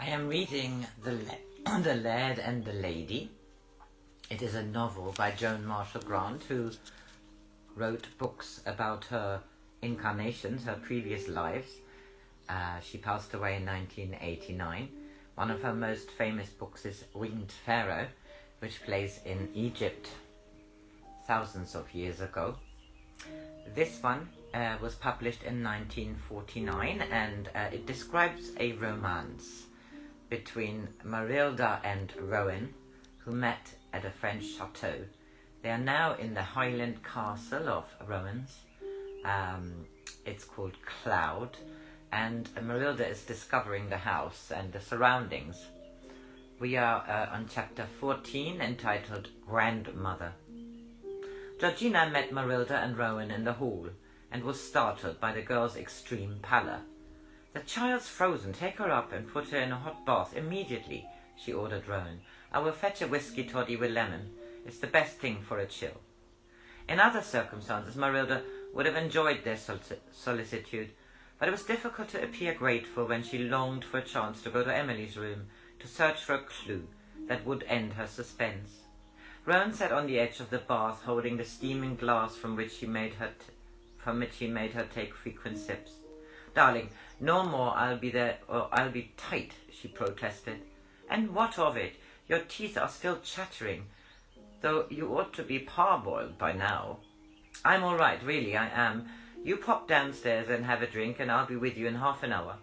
I am reading The Laird and the Lady. It is a novel by Joan Marshall Grant, who wrote books about her incarnations, her previous lives. She passed away in 1989. One of her most famous books is Winged Pharaoh, which plays in Egypt thousands of years ago. This one was published in 1949, and it describes a romance between Marylda and Rowan, who met at a French chateau. They are now in the Highland castle of Rowans. It's called Cloud, and Marylda is discovering the house and the surroundings. We are on chapter 14, entitled Grandmother. Georgina met Marylda and Rowan in the hall and was startled by the girl's extreme pallor. "The child's frozen. Take her up and put her in a hot bath immediately," she ordered Rowan. "I will fetch a whiskey toddy with lemon. It's the best thing for a chill." In other circumstances, Marylda would have enjoyed their solicitude, but it was difficult to appear grateful when she longed for a chance to go to Emily's room to search for a clue that would end her suspense. Rowan sat on the edge of the bath, holding the steaming glass from which he made her take frequent sips. "Darling, no more I'll be there, or I'll be tight," she protested. "And what of it? Your teeth are still chattering, though you ought to be parboiled by now." "I'm all right, really, I am. You pop downstairs and have a drink, and I'll be with you in half an hour."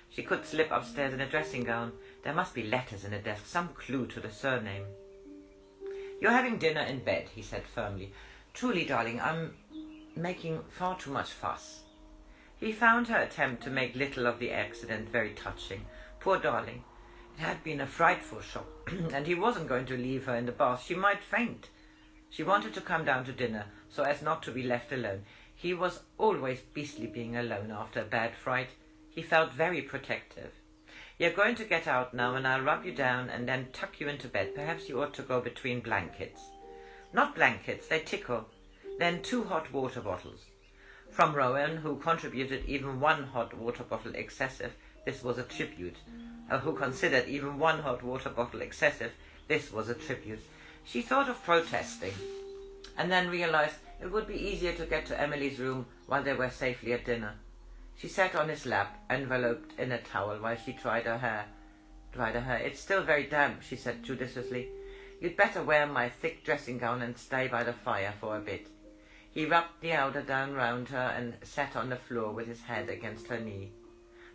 She could slip upstairs in a dressing gown. There must be letters in a desk, some clue to the surname. "You're having dinner in bed," he said firmly. "Truly, darling, I'm making far too much fuss." He found her attempt to make little of the accident very touching. Poor darling. It had been a frightful shock, and he wasn't going to leave her in the bath. She might faint. She wanted to come down to dinner so as not to be left alone. He was always beastly being alone after a bad fright. He felt very protective. "You're going to get out now, and I'll rub you down and then tuck you into bed. Perhaps you ought to go between blankets." "Not blankets, they tickle." "Then 2 hot water bottles." From Rowan, who contributed even 1 hot water bottle excessive, this was a tribute. Who considered even 1 hot water bottle excessive, this was a tribute. She thought of protesting, and then realized it would be easier to get to Emily's room while they were safely at dinner. She sat on his lap, enveloped in a towel, while she dried her hair. "It's still very damp," she said judiciously. "You'd better wear my thick dressing gown and stay by the fire for a bit." He rubbed the outer down round her and sat on the floor with his head against her knee.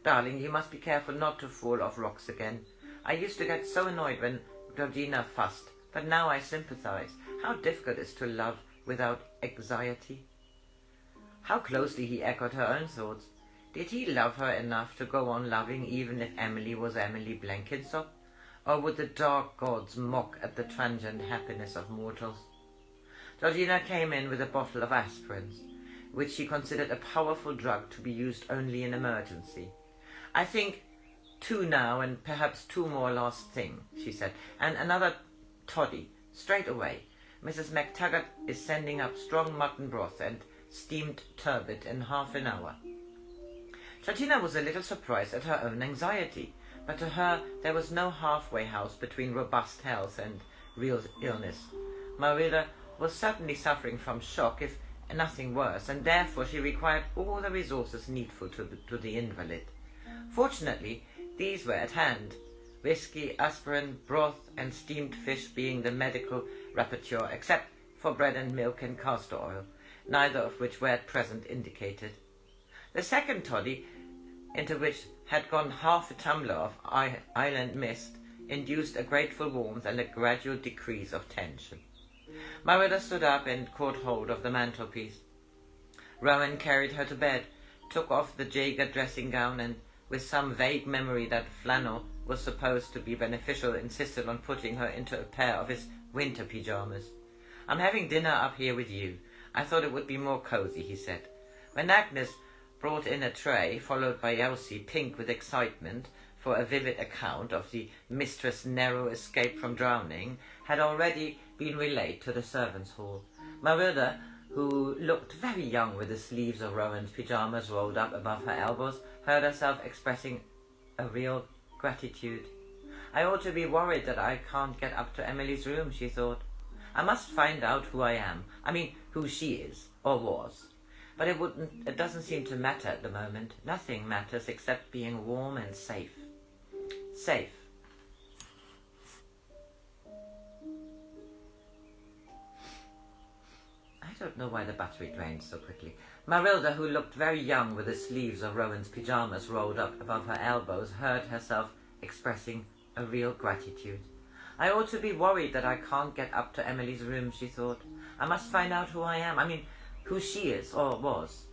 "Darling, you must be careful not to fall off rocks again. I used to get so annoyed when Georgina fussed, but now I sympathize. How difficult it is to love without anxiety." How closely he echoed her own thoughts. Did he love her enough to go on loving even if Emily was Emily Blenkinsop? Or would the dark gods mock at the transient happiness of mortals? Georgina came in with a bottle of aspirins, which she considered a powerful drug to be used only in emergency. "I think 2 now, and perhaps 2 more last thing," she said. "And another toddy, straight away. Mrs. McTaggart is sending up strong mutton broth and steamed turbot in half an hour." Georgina was a little surprised at her own anxiety, but to her there was no halfway house between robust health and real illness. Marylda was certainly suffering from shock, if nothing worse, and therefore she required all the resources needful to the invalid. Fortunately, these were at hand, whiskey, aspirin, broth, and steamed fish being the medical repertoire, except for bread and milk and castor oil, neither of which were at present indicated. The second toddy, into which had gone half a tumbler of island mist, induced a grateful warmth and a gradual decrease of tension. Marylda stood up and caught hold of the mantelpiece. Rowan carried her to bed, took off the Jaeger dressing gown, and, with some vague memory that flannel was supposed to be beneficial, insisted on putting her into a pair of his winter pyjamas. "I'm having dinner up here with you. I thought it would be more cozy," he said. When Agnes brought in a tray, followed by Elsie, pink with excitement for a vivid account of the mistress' narrow escape from drowning, had already been relayed to the servants' hall. Marylda, who looked very young with the sleeves of Rowan's pyjamas rolled up above her elbows, heard herself expressing a real gratitude. I ought to be worried that I can't get up to Emily's room, she thought. I must find out who I am. I mean, who she is, or was. But it doesn't seem to matter at the moment. Nothing matters except being warm and safe. Safe. I don't know why the battery drained so quickly. Marylda, who looked very young with the sleeves of Rowan's pyjamas rolled up above her elbows, heard herself expressing a real gratitude. I ought to be worried that I can't get up to Emily's room, she thought. I must find out who I am. I mean, who she is, or was.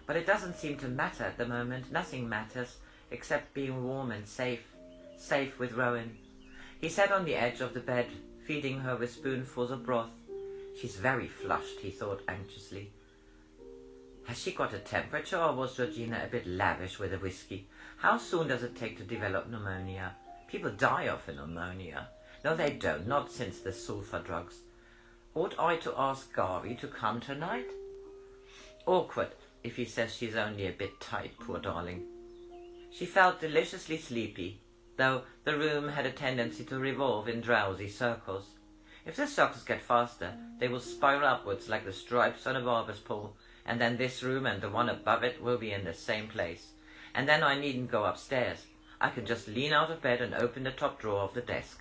But it doesn't seem to matter at the moment. Nothing matters, except being warm and safe. Safe with Rowan. He sat on the edge of the bed, feeding her with spoonfuls of broth. She's very flushed, he thought anxiously. Has she got a temperature, or was Georgina a bit lavish with the whiskey? How soon does it take to develop pneumonia? People die of a pneumonia. No, they don't, not since the sulfur drugs. Ought I to ask Garvey to come tonight? Awkward, if he says she's only a bit tight, poor darling. She felt deliciously sleepy, though the room had a tendency to revolve in drowsy circles. If the circles get faster, they will spiral upwards like the stripes on a barber's pole, and then this room and the one above it will be in the same place. And then I needn't go upstairs. I can just lean out of bed and open the top drawer of the desk.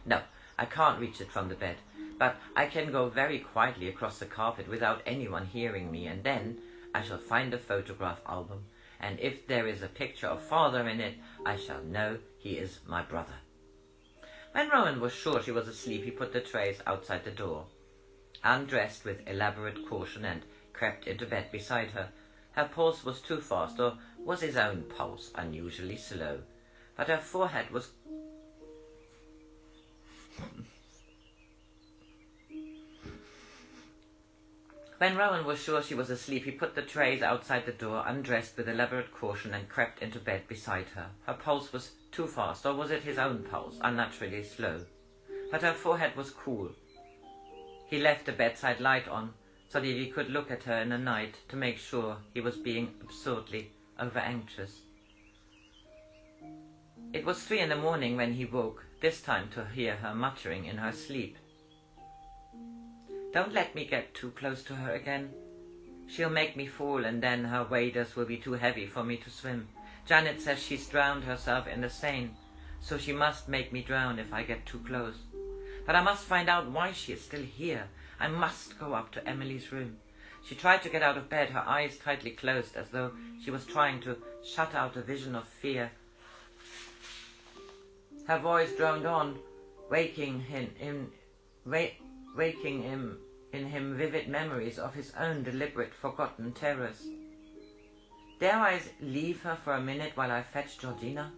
No, I can't reach it from the bed, but I can go very quietly across the carpet without anyone hearing me, and then I shall find a photograph album, and if there is a picture of father in it, I shall know he is my brother. When Rowan was sure she was asleep, he put the trays outside the door, undressed with elaborate caution, and crept into bed beside her. Her pulse was too fast, or was his own pulse unusually slow? But her forehead was... When Rowan was sure she was asleep, he put the trays outside the door, undressed with elaborate caution, and crept into bed beside her. Her pulse was too fast, or was it his own pulse, unnaturally slow? But her forehead was cool. He left the bedside light on, so that he could look at her in the night to make sure he was being absurdly over-anxious. It was 3 in the morning when he woke, this time to hear her muttering in her sleep. Don't let me get too close to her again. She'll make me fall, and then her waders will be too heavy for me to swim. Janet says she's drowned herself in the Seine, so she must make me drown if I get too close. But I must find out why she is still here. I must go up to Emily's room. She tried to get out of bed, her eyes tightly closed, as though she was trying to shut out a vision of fear. Her voice droned on, waking him in him vivid memories of his own deliberate, forgotten terrors. Dare I leave her for a minute while I fetch Georgina?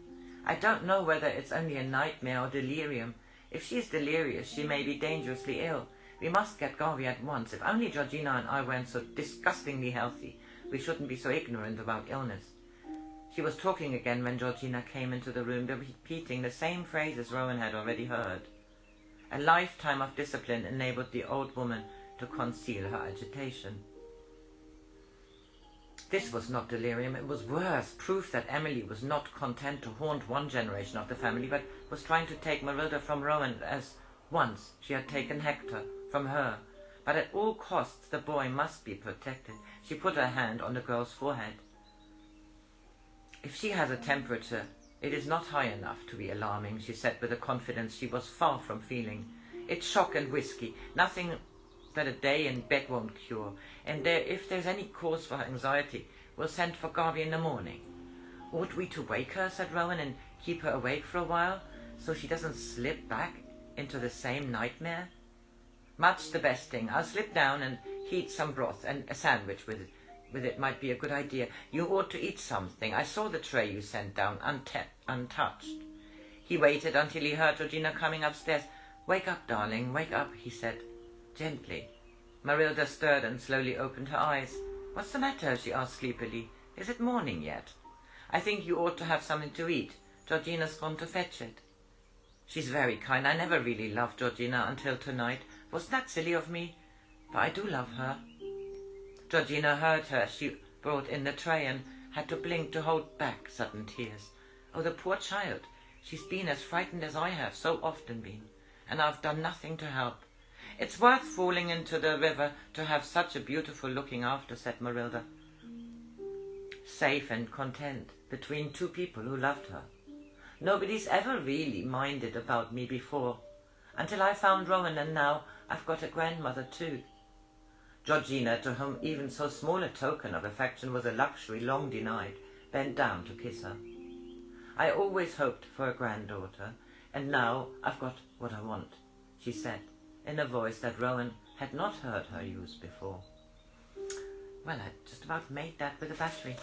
I don't know whether it's only a nightmare or delirium. If she's delirious, she may be dangerously ill. We must get Garvey at once. If only Georgina and I weren't so disgustingly healthy, we shouldn't be so ignorant about illness. She was talking again when Georgina came into the room, repeating the same phrases Rowan had already heard. A lifetime of discipline enabled the old woman to conceal her agitation. This was not delirium, it was worse, proof that Emily was not content to haunt one generation of the family, but was trying to take Marylda from Rowan as once she had taken Hector from her. But at all costs the boy must be protected. She put her hand on the girl's forehead. If she has a temperature, it is not high enough to be alarming, she said with a confidence she was far from feeling. It's shock and whiskey, nothing that a day in bed won't cure, and if there's any cause for her anxiety, we'll send for Garvey in the morning. Ought we to wake her, said Rowan, and keep her awake for a while, so she doesn't slip back into the same nightmare? Much the best thing. I'll slip down and heat some broth, and a sandwich with it might be a good idea. You ought to eat something. I saw the tray you sent down, untouched. He waited until he heard Georgina coming upstairs. Wake up, darling, wake up, he said, gently. Marylda stirred and slowly opened her eyes. What's the matter? She asked sleepily. Is it morning yet? I think you ought to have something to eat. Georgina's gone to fetch it. She's very kind. I never really loved Georgina until tonight. Was that silly of me? But I do love her. Georgina heard her as she brought in the tray and had to blink to hold back sudden tears. Oh, the poor child. She's been as frightened as I have so often been, and I've done nothing to help. It's worth falling into the river to have such a beautiful looking after, said Marylda. Safe and content between two people who loved her. Nobody's ever really minded about me before, until I found Rowan, and now I've got a grandmother too. Georgina, to whom even so small a token of affection was a luxury long denied, bent down to kiss her. I always hoped for a granddaughter, and now I've got what I want, she said, in a voice that Rowan had not heard her use before. Well, I just about made that with a battery.